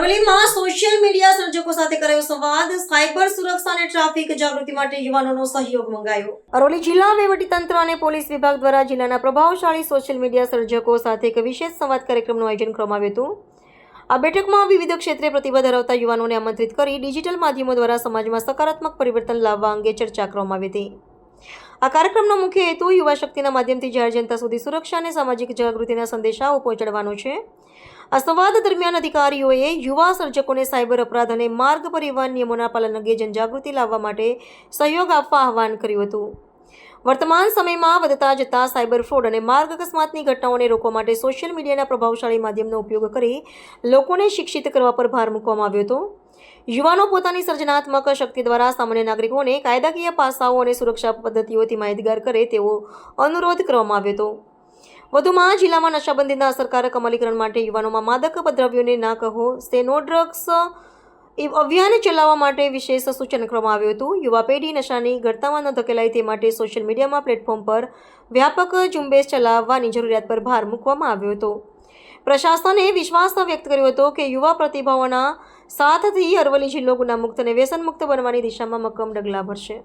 અરવલ્લીમાં social media સર્જકો સાથે કરાયો સંવાદ. સાયબર સુરક્ષા અને ટ્રાફિક જાગૃતિ માટે યુવાનોનો સહયોગ મંગાયો. અરવલ્લી જિલ્લા વહીવટીતંત્ર અને પોલીસ વિભાગ દ્વારા જિલ્લાના પ્રભાવશાળી સોશિયલ મીડિયા સર્જકો સાથે એક વિશેષ સંવાદ કાર્યક્રમનું આયોજન કરવામાં આવ્યું હતું. આ બેઠકમાં વિવિધ ક્ષેત્રે પ્રતિભા ધરાવતા યુવાનોને આમંત્રિત કરી ડિજિટલ માધ્યમો દ્વારા સમાજમાં સકારાત્મક પરિવર્તન લાવવા અંગે ચર્ચા કરવામાં આવી હતી. આ કાર્યક્રમનો મુખ્ય હેતુ યુવા શક્તિના માધ્યમથી જાહેર જનતા સુધી સુરક્ષા અને સામાજિક જાગૃતિના સંદેશાઓ પહોંચાડવાનો છે. આ સંવાદ દરમિયાન અધિકારીઓએ યુવા સર્જકોને સાયબર અપરાધ અને માર્ગ પરિવહન નિયમોના પાલન અંગે જનજાગૃતિ લાવવા માટે સહયોગ આપવા આહવાન કર્યું હતું. વર્તમાન સમયમાં વધતા જતા સાયબર ફ્રોડ અને માર્ગ અકસ્માતની ઘટનાઓને રોકવા માટે સોશિયલ મીડિયાના પ્રભાવશાળી માધ્યમનો ઉપયોગ કરી લોકોને શિક્ષિત કરવા પર ભાર મૂકવામાં આવ્યો હતો. યુવાનો પોતાની સર્જનાત્મક શક્તિ દ્વારા સામાન્ય નાગરિકોને કાયદાકીય પાસાઓ અને સુરક્ષા પદ્ધતિઓથી માહિતગાર કરે તેવો અનુરોધ કરવામાં આવ્યો હતો. વધુમાં જિલ્લામાં નશાબંધીના અસરકારક અમલીકરણ માટે યુવાનોમાં માદક દ્રવ્યોને ના કહો સે નો ડ્રગ્સ અભિયાન ચલાવવા માટે વિશેષ સૂચન કરવામાં આવ્યું હતું. યુવા પેઢી નશાની ગળતામાં ન ધકેલાય તે માટે સોશિયલ મીડિયામાં પ્લેટફોર્મ પર વ્યાપક ઝુંબેશ ચલાવવાની જરૂરિયાત પર ભાર મૂકવામાં આવ્યો હતો. પ્રશાસને વિશ્વાસ વ્યક્ત કર્યો હતો કે યુવા પ્રતિભાઓના સાથથી અરવલ્લી જિલ્લો ગુનામુક્ત અને વ્યસનમુક્ત બનવાની દિશામાં મક્કમ ડગલા ભરશે.